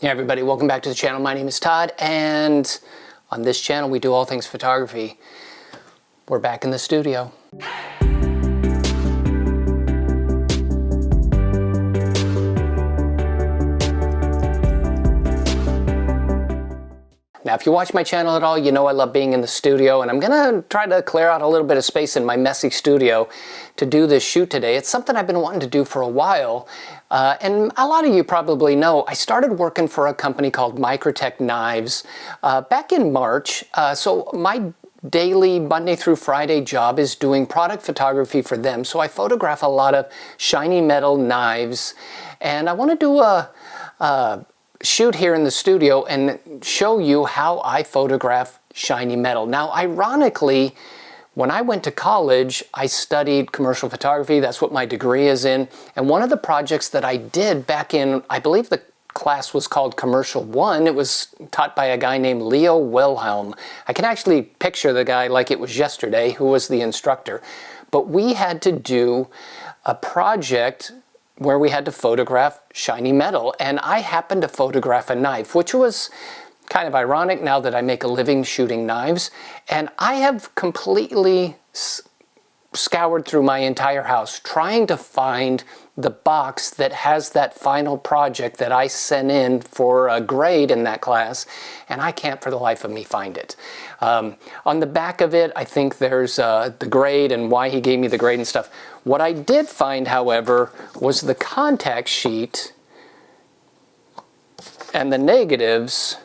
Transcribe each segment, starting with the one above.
Hey everybody, welcome back to the channel. My name is Todd, and on this channel we do all things photography. We're back in the studio. Now, if you watch my channel at all, you know I love being in the studio, and I'm gonna try to clear out a little bit of space in my messy studio to do this shoot today. It's something I've been wanting to do for a while, and a lot of you probably know I started working for a company called Microtech Knives back in March. So my daily Monday through Friday job is doing product photography for them. So I photograph a lot of shiny metal knives, and I want to do a shoot here in the studio and show you how I photograph shiny metal. Now, ironically, when I went to college, I studied commercial photography. That's what my degree is in. And one of the projects that I did back in, I believe the class was called Commercial 1. It was taught by a guy named Leo Wilhelm. I can actually picture the guy like it was yesterday, who was the instructor. But we had to do a project where we had to photograph shiny metal, and I happened to photograph a knife, which was kind of ironic now that I make a living shooting knives. And I have completely scoured through my entire house trying to find the box that has that final project that I sent in for a grade in that class, and I can't for the life of me find it. On the back of it, I think there's the grade and why he gave me the grade and stuff. What I did find, however, was the contact sheet and the negatives.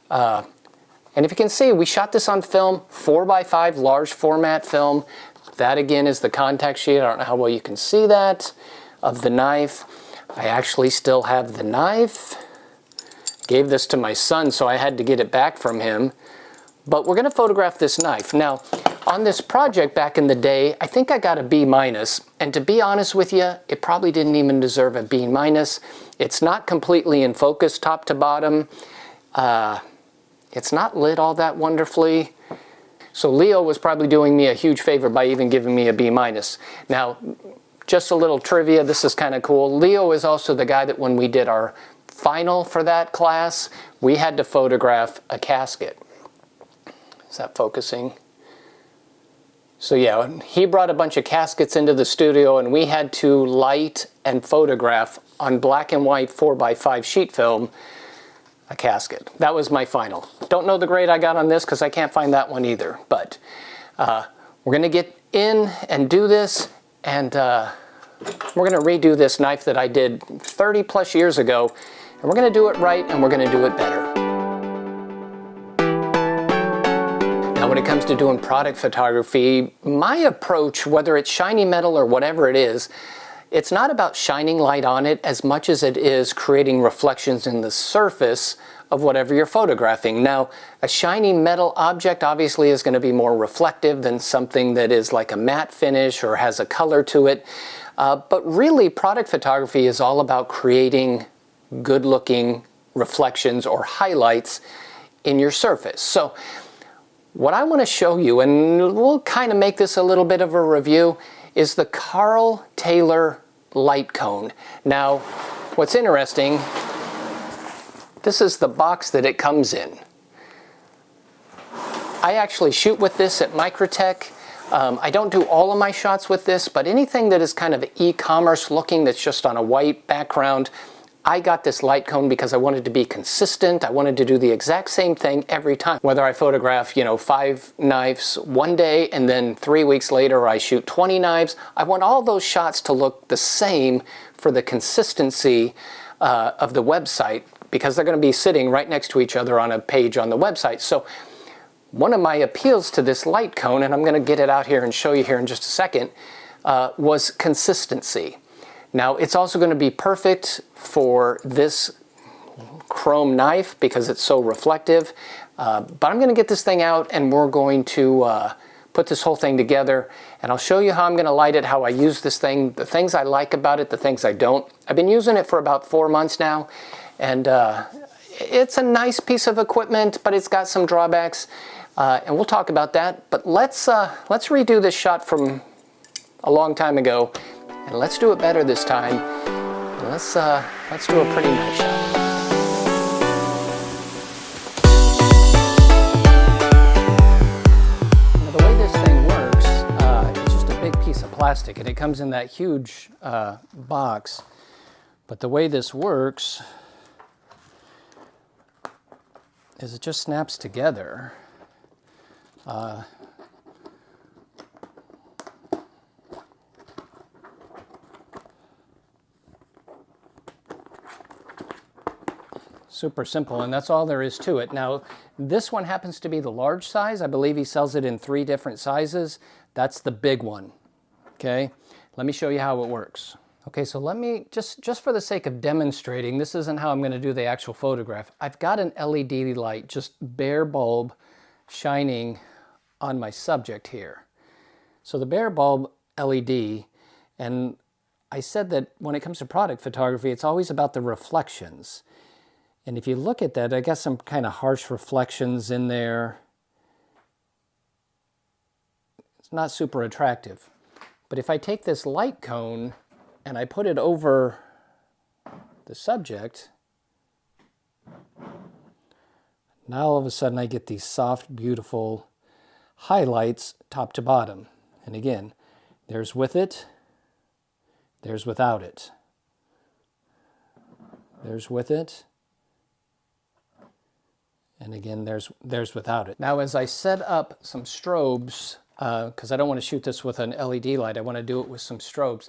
And if you can see, we shot this on film, 4x5 large format film. That again is the contact sheet. I don't know how well you can see that, of the knife. I actually still have the knife. Gave this to my son, so I had to get it back from him. But we're gonna photograph this knife. Now, on this project back in the day, I think I got a B-. And to be honest with you, it probably didn't even deserve a B-. It's not completely in focus top to bottom. It's not lit all that wonderfully. So Leo was probably doing me a huge favor by even giving me a B-. Now, just a little trivia, this is kind of cool. Leo is also the guy that when we did our final for that class, we had to photograph a casket. Is that focusing? So yeah, he brought a bunch of caskets into the studio, and we had to light and photograph on black and white 4x5 sheet film a casket. That was my final. Don't know the grade I got on this because I can't find that one either. But we're going to get in and do this, and we're going to redo this knife that I did 30 plus years ago, and we're going to do it right, and we're going to do it better. Now, when it comes to doing product photography, my approach, whether it's shiny metal or whatever it is, it's not about shining light on it as much as it is creating reflections in the surface of whatever you're photographing. Now, a shiny metal object obviously is going to be more reflective than something that is like a matte finish or has a color to it. But really, product photography is all about creating good-looking reflections or highlights in your surface. So what I want to show you, and we'll kind of make this a little bit of a review, is the Karl Taylor Light Cone. Now, what's interesting, this is the box that it comes in. I actually shoot with this at Microtech. I don't do all of my shots with this, but anything that is kind of e-commerce looking that's just on a white background, I got this light cone because I wanted to be consistent. I wanted to do the exact same thing every time. Whether I photograph, 5 knives one day and then 3 weeks later I shoot 20 knives, I want all those shots to look the same for the consistency of the website, because they're going to be sitting right next to each other on a page on the website. So one of my appeals to this light cone, and I'm going to get it out here and show you here in just a second, was consistency. Now, it's also going to be perfect for this chrome knife because it's so reflective. But I'm going to get this thing out, and we're going to put this whole thing together, and I'll show you how I'm going to light it, how I use this thing, the things I like about it, the things I don't. I've been using it for about 4 months now, and it's a nice piece of equipment, but it's got some drawbacks, and we'll talk about that. But let's redo this shot from a long time ago, and let's do it better this time. And let's do a pretty nice shot. plastic, and it comes in that huge box. But the way this works is it just snaps together. Super simple, and that's all there is to it. Now, this one happens to be the large size. I believe he sells it in 3 different sizes. That's the big one, okay? Let me show you how it works. Okay, so let me, just for the sake of demonstrating, this isn't how I'm gonna do the actual photograph. I've got an LED light, just bare bulb, shining on my subject here. So the bare bulb LED, and I said that when it comes to product photography, it's always about the reflections. And if you look at that, I got some kind of harsh reflections in there. It's not super attractive. But if I take this light cone and I put it over the subject, now all of a sudden I get these soft, beautiful highlights top to bottom. And again, there's with it, there's without it. There's with it. And again, there's without it. Now, as I set up some strobes, because I don't want to shoot this with an LED light, I want to do it with some strobes.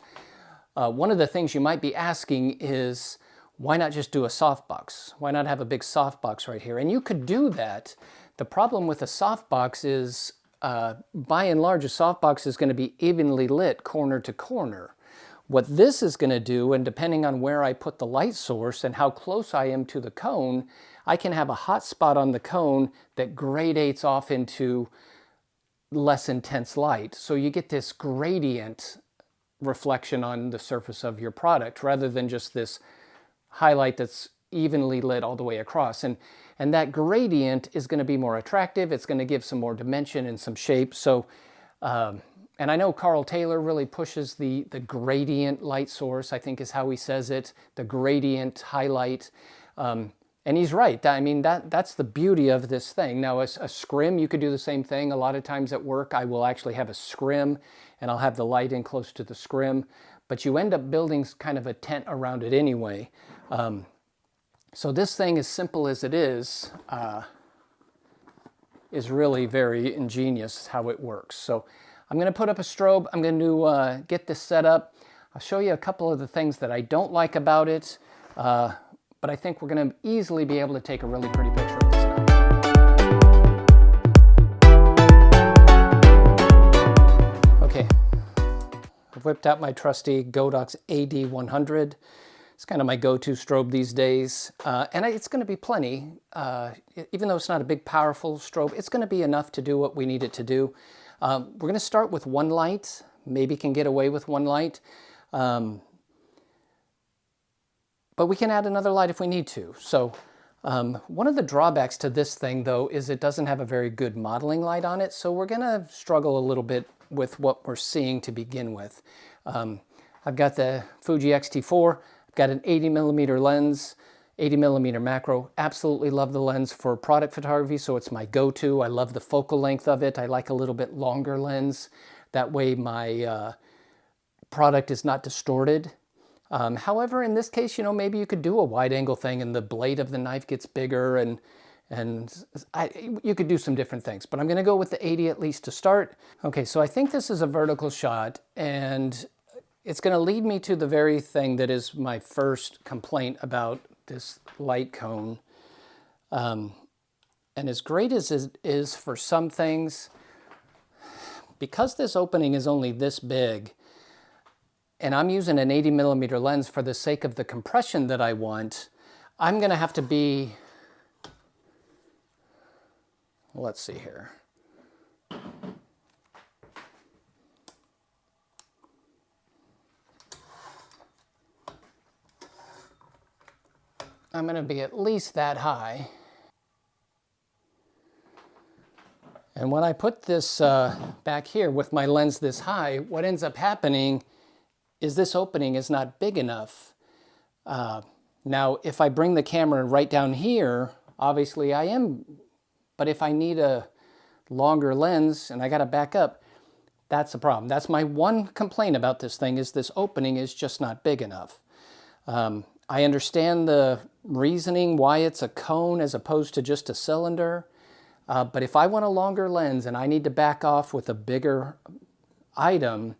One of the things you might be asking is, why not just do a softbox? Why not have a big softbox right here? And you could do that. The problem with a softbox is, by and large, a softbox is going to be evenly lit corner to corner. What this is going to do, and depending on where I put the light source and how close I am to the cone, I can have a hot spot on the cone that gradates off into less intense light. So you get this gradient reflection on the surface of your product rather than just this highlight that's evenly lit all the way across. And that gradient is going to be more attractive. It's going to give some more dimension and some shape. So, and I know Karl Taylor really pushes the gradient light source, I think is how he says it, the gradient highlight. And he's right. I mean, that's the beauty of this thing. Now, a scrim, you could do the same thing. A lot of times at work, I will actually have a scrim, and I'll have the light in close to the scrim. But you end up building kind of a tent around it anyway. So this thing, as simple as it is really very ingenious how it works. So I'm going to put up a strobe. I'm going to get this set up. I'll show you a couple of the things that I don't like about it. But I think we're going to easily be able to take a really pretty picture of this now. Okay, I've whipped out my trusty Godox AD100. It's kind of my go-to strobe these days. And it's going to be plenty. Even though it's not a big, powerful strobe, it's going to be enough to do what we need it to do. We're going to start with one light. Maybe can get away with one light. But we can add another light if we need to. So one of the drawbacks to this thing, though, is it doesn't have a very good modeling light on it. So we're going to struggle a little bit with what we're seeing to begin with. I've got the Fuji X-T4. I've got an 80mm lens, 80mm macro. Absolutely love the lens for product photography, so it's my go-to. I love the focal length of it. I like a little bit longer lens. That way my product is not distorted. However, in this case, you know, maybe you could do a wide angle thing and the blade of the knife gets bigger and you could do some different things, but I'm going to go with the 80 at least to start. Okay, so I think this is a vertical shot and it's going to lead me to the very thing that is my first complaint about this light cone. And as great as it is for some things, because this opening is only this big, and I'm using an 80mm lens for the sake of the compression that I want, I'm going to have to be, let's see here. I'm going to be at least that high. And when I put this back here with my lens this high, what ends up happening is this opening is not big enough. Now, if I bring the camera right down here, obviously I am, but if I need a longer lens and I got to back up, That's the problem. That's my one complaint about this thing, is this opening is just not big enough. I understand the reasoning why it's a cone as opposed to just a cylinder, but if I want a longer lens and I need to back off with a bigger item,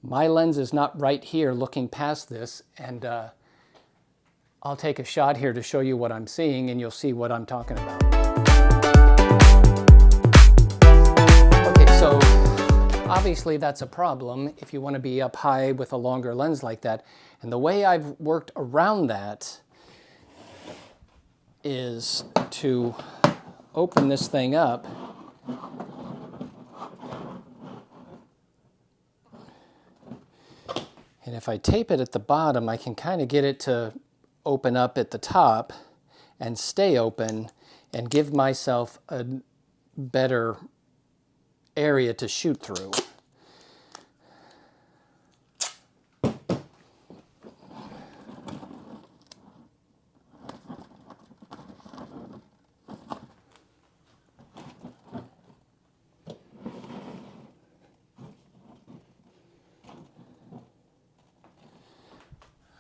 my lens is not right here looking past this, and I'll take a shot here to show you what I'm seeing, and you'll see what I'm talking about. Okay, so obviously that's a problem if you want to be up high with a longer lens like that. And the way I've worked around that is to open this thing up. And if I tape it at the bottom, I can kind of get it to open up at the top and stay open and give myself a better area to shoot through.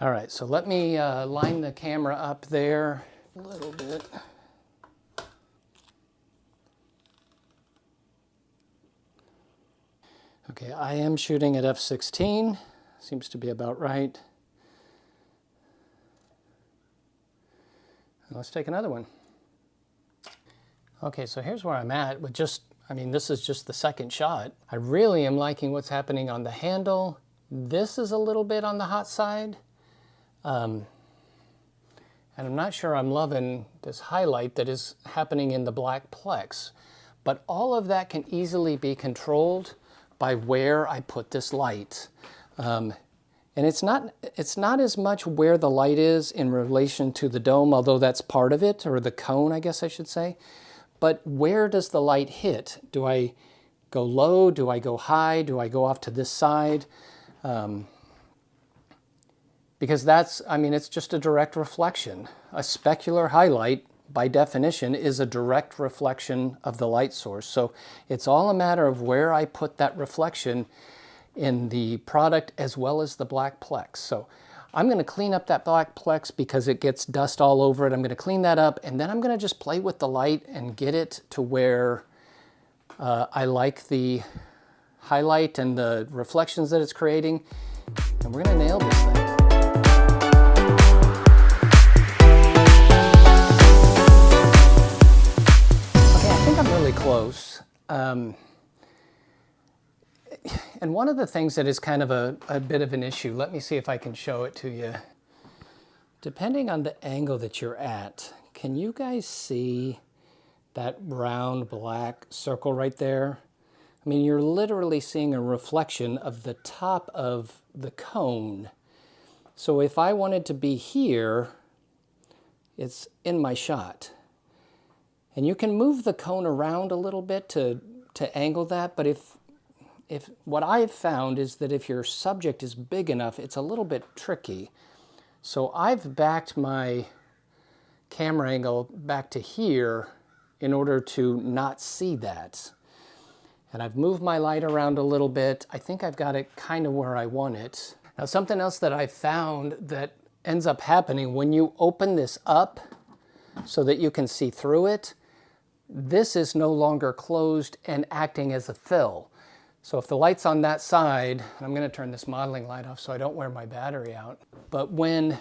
All right, so let me line the camera up there a little bit. Okay, I am shooting at f/16. Seems to be about right. Let's take another one. Okay, so here's where I'm at with just, I mean, this is just the second shot. I really am liking what's happening on the handle. This is a little bit on the hot side. And I'm not sure I'm loving this highlight that is happening in the black plex, but all of that can easily be controlled by where I put this light. And it's not as much where the light is in relation to the dome, although that's part of it, or the cone, I guess I should say. But where does the light hit? Do I go low? Do I go high? Do I go off to this side? Because that's, I mean, it's just a direct reflection. A specular highlight, by definition, is a direct reflection of the light source. So it's all a matter of where I put that reflection in the product as well as the black plex. So I'm going to clean up that black plex because it gets dust all over it. I'm going to clean that up, and then I'm going to just play with the light and get it to where I like the highlight and the reflections that it's creating. And we're going to nail this thing. Close. And one of the things that is kind of a bit of an issue, let me see if I can show it to you. Depending on the angle that you're at, can you guys see that round black circle right there? I mean, you're literally seeing a reflection of the top of the cone. So if I wanted to be here, it's in my shot. And you can move the cone around a little bit to angle that, but if what I've found is that if your subject is big enough, it's a little bit tricky. So I've backed my camera angle back to here in order to not see that. And I've moved my light around a little bit. I think I've got it kind of where I want it. Now, something else that I found that ends up happening when you open this up so that you can see through it, this is no longer closed and acting as a fill. So if the light's on that side, and I'm going to turn this modeling light off so I don't wear my battery out, but when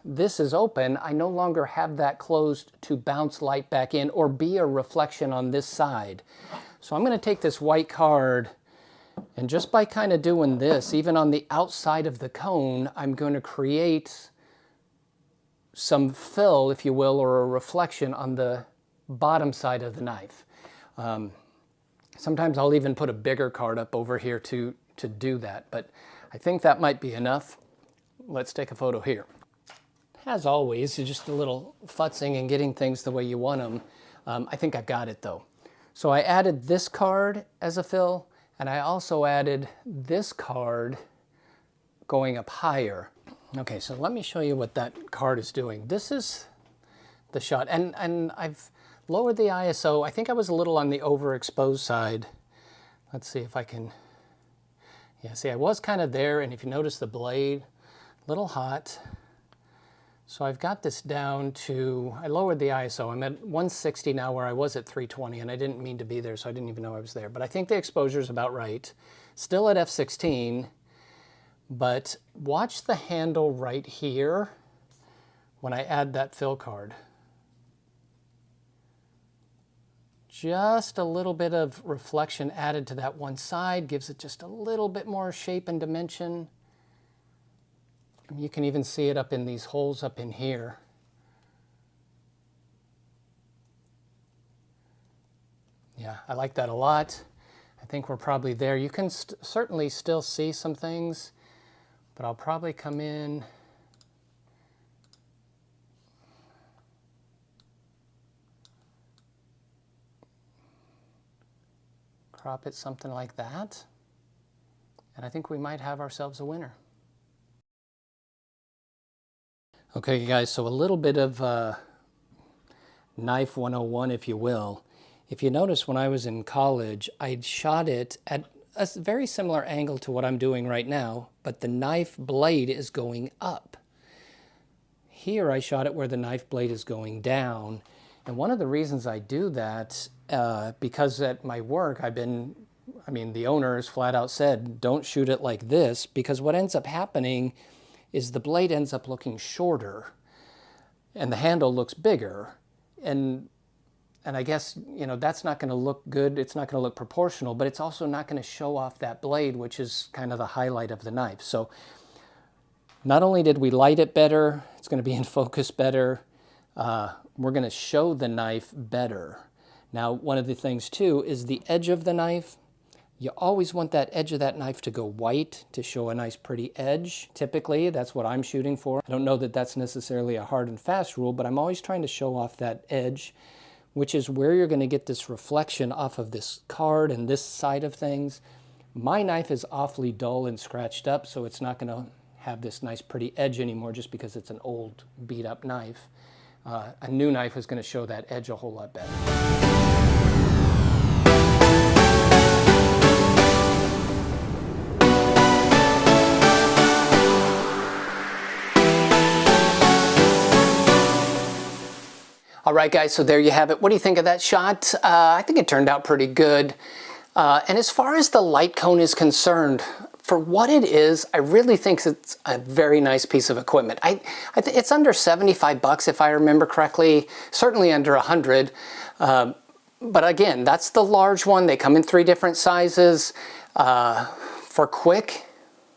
this is open, I no longer have that closed to bounce light back in or be a reflection on this side. So I'm going to take this white card, and just by kind of doing this, even on the outside of the cone, I'm going to create some fill, if you will, or a reflection on the bottom side of the knife. Sometimes I'll even put a bigger card up over here to do that, but I think that might be enough. Let's take a photo here. As always, it's just a little futzing and getting things the way you want them. I think I've got it though. So I added this card as a fill, and I also added this card going up higher. Okay, so let me show you what that card is doing. This is the shot, and I've lowered the ISO. I think I was a little on the overexposed side. Let's see if I can Yeah, see, I was kind of there, and if you notice the blade, a little hot. So I've got this down to, I lowered the ISO. I'm at 160 now where I was at 320, and I didn't mean to be there, so I didn't even know I was there. But I think the exposure is about right. Still at f16, but watch the handle right here when I add that fill card. Just a little bit of reflection added to that one side gives it just a little bit more shape and dimension. You can even see it up in these holes up in here. Yeah, I like that a lot. I think we're probably there. You can certainly still see some things, but I'll probably come in. Crop it something like that. And I think we might have ourselves a winner. Okay, guys, so a little bit of knife 101, if you will. If you notice, when I was in college, I shot it at a very similar angle to what I'm doing right now, but the knife blade is going up. Here, I shot it where the knife blade is going down. And one of the reasons I do that, because at my work, the owners flat out said, don't shoot it like this, because what ends up happening is the blade ends up looking shorter and the handle looks bigger. And I guess, you know, that's not going to look good. It's not going to look proportional, but it's also not going to show off that blade, which is kind of the highlight of the knife. So not only did we light it better, it's going to be in focus better. We're going to show the knife better. Now, one of the things too is the edge of the knife. You always want that edge of that knife to go white to show a nice pretty edge. Typically, that's what I'm shooting for. I don't know that that's necessarily a hard and fast rule, but I'm always trying to show off that edge, which is where you're going to get this reflection off of this card and this side of things. My knife is awfully dull and scratched up, so it's not going to have this nice pretty edge anymore just because it's an old beat up knife. A new knife is going to show that edge a whole lot better. All right, guys, so there you have it. What do you think of that shot? I think it turned out pretty good. And as far as the light cone is concerned, for what it is, I really think it's a very nice piece of equipment. It's under 75 bucks if I remember correctly, certainly under 100. But again, that's the large one. They come in 3 different sizes. For quick,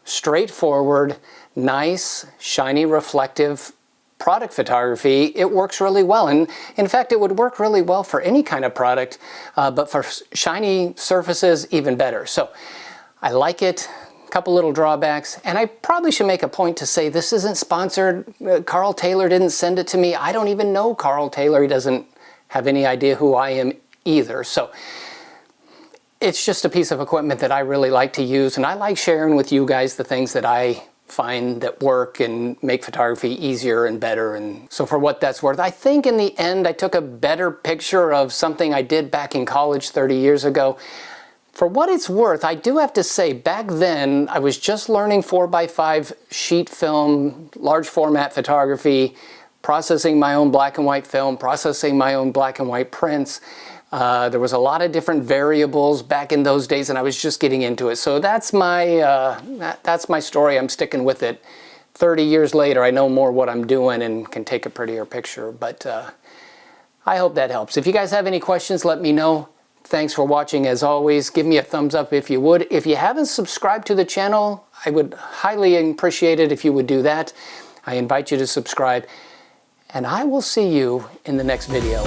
straightforward, nice, shiny, reflective product photography, it works really well. And in fact, it would work really well for any kind of product, but for shiny surfaces, even better. So I like it. A couple little drawbacks, and I probably should make a point to say this isn't sponsored. Karl Taylor didn't send it to me. I don't even know Karl Taylor. He doesn't have any idea who I am either. So it's just a piece of equipment that I really like to use, and I like sharing with you guys the things that I find that work and make photography easier and better. And so for what that's worth, I think in the end I took a better picture of something I did back in college 30 years ago. For what it's worth, I do have to say, back then I was just learning 4x5 sheet film, large format photography, processing my own black and white film, processing my own black and white prints. There was a lot of different variables back in those days, and I was just getting into it. So that's my story. I'm sticking with it. 30 years later, I know more what I'm doing and can take a prettier picture. But I hope that helps. If you guys have any questions, let me know. Thanks for watching as always. Give me a thumbs up if you would. If you haven't subscribed to the channel, I would highly appreciate it if you would do that. I invite you to subscribe, and I will see you in the next video.